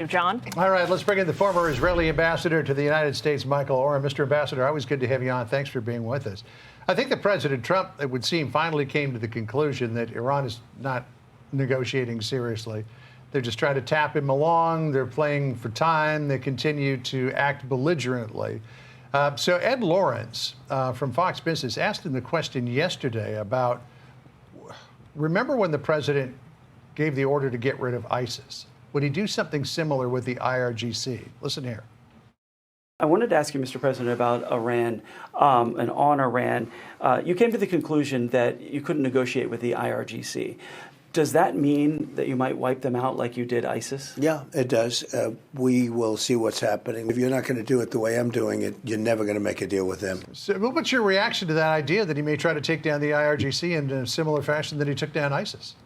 John. All right, let's bring in the former Israeli ambassador to the United States, Michael Oren. Mr. Ambassador, always good to have you on. Thanks for being with us. I think that President Trump, it would seem, finally came to the conclusion that Iran is not negotiating seriously. They're just trying to tap him along. They're playing for time. They continue to act belligerently. So Ed Lawrence from Fox Business asked him the question yesterday about, remember when the president gave the order to get rid of ISIS? Would he do something similar with the IRGC? Listen here. I wanted to ask you, Mr. President, about Iran and on Iran. You came to the conclusion that you couldn't negotiate with the IRGC. Does that mean that you might wipe them out like you did ISIS? Yeah, it does. We will see what's happening. If you're not going to do it the way I'm doing it, you're never going to make a deal with them. So what's your reaction to that idea that he may try to take down the IRGC in a similar fashion that he took down ISIS?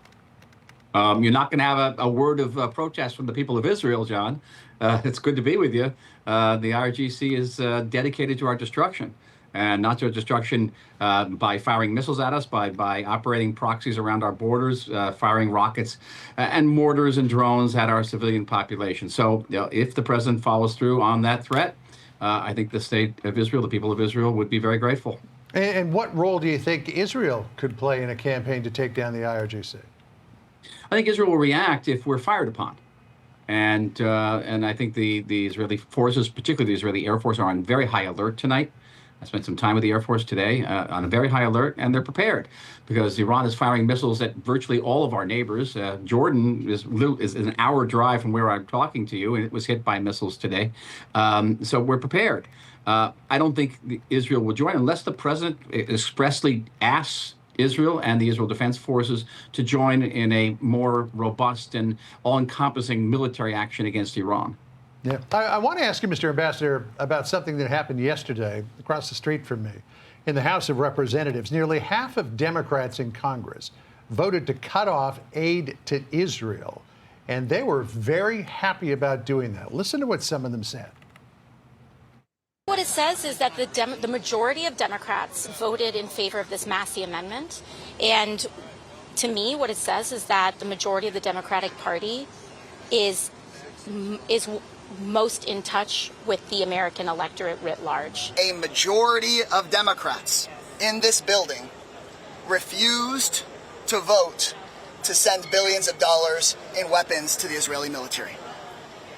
You're not going to have a word of protest from the people of Israel, John. It's good to be with you. The IRGC is dedicated to our destruction, and not to our destruction by firing missiles at us, by operating proxies around our borders, firing rockets and mortars and drones at our civilian population. So if the president follows through on that threat, I think the state of Israel, the people of Israel, would be very grateful. And what role do you think Israel could play in a campaign to take down the IRGC? I think Israel will react if we're fired upon. And I think the Israeli forces, particularly the Israeli Air Force, are on very high alert tonight. I spent some time with the Air Force today on a very high alert, and they're prepared because Iran is firing missiles at virtually all of our neighbors. Jordan is an hour drive from where I'm talking to you, and it was hit by missiles today. So we're prepared. I don't think Israel will join unless the president expressly asks Israel and the Israel Defense Forces to join in a more robust and all-encompassing military action against Iran. Yeah, I want to ask you, Mr. Ambassador, about something that happened yesterday across the street from me. In the House of Representatives, nearly half of Democrats in Congress voted to cut off aid to Israel, and they were very happy about doing that. Listen to what some of them said. What it says is that the majority of Democrats voted in favor of this Massey amendment. And to me, what it says is that the majority of the Democratic Party is most in touch with the American electorate writ large. A majority of Democrats in this building refused to vote to send billions of dollars in weapons to the Israeli military.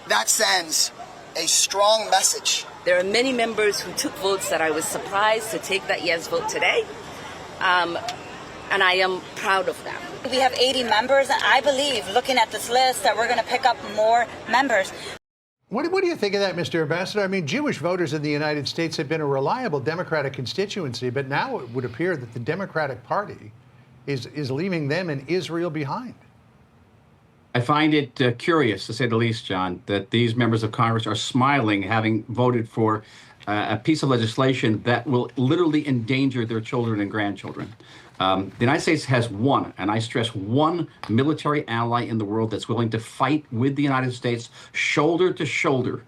That sends a strong message. There are many members who took votes that I was surprised to take that yes vote today, and I am proud of them. We have 80 members, and I believe, looking at this list, that we're going to pick up more members. What do you think of that, Mr. Ambassador? I mean, Jewish voters in the United States have been a reliable Democratic constituency, but now it would appear that the Democratic Party is leaving them and Israel behind. I find it curious, to say the least, John, that these members of Congress are smiling, having voted for a piece of legislation that will literally endanger their children and grandchildren. The United States has one, and I stress one, military ally in the world that's willing to fight with the United States shoulder to shoulder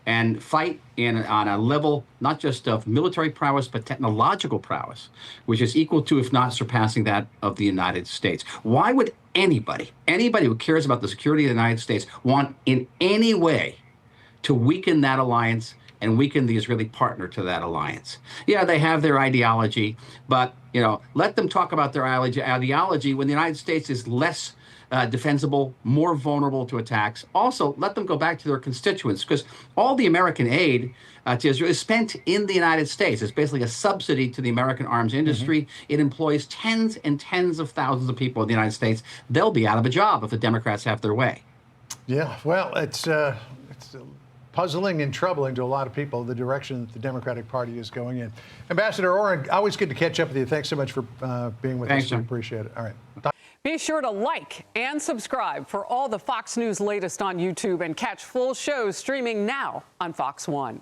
and fight on a level not just of military prowess, but technological prowess, which is equal to, if not surpassing, that of the United States. Why would anybody who cares about the security of the United States want in any way to weaken that alliance and weaken the Israeli partner to that alliance? Yeah, they have their ideology, but let them talk about their ideology when the United States is less defensible, more vulnerable to attacks. Also, let them go back to their constituents, because all the American aid to Israel is spent in the United States. It's basically a subsidy to the American arms industry. It employs tens and tens of thousands of people in the United States. They'll be out of a job if the Democrats have their way. Yeah, well, it's puzzling and troubling to a lot of people, the direction that the Democratic Party is going in. Ambassador Oren, always good to catch up with you. Thanks so much for being with us. We appreciate it. All right. Be sure to like and subscribe for all the Fox News latest on YouTube and catch full shows streaming now on Fox One.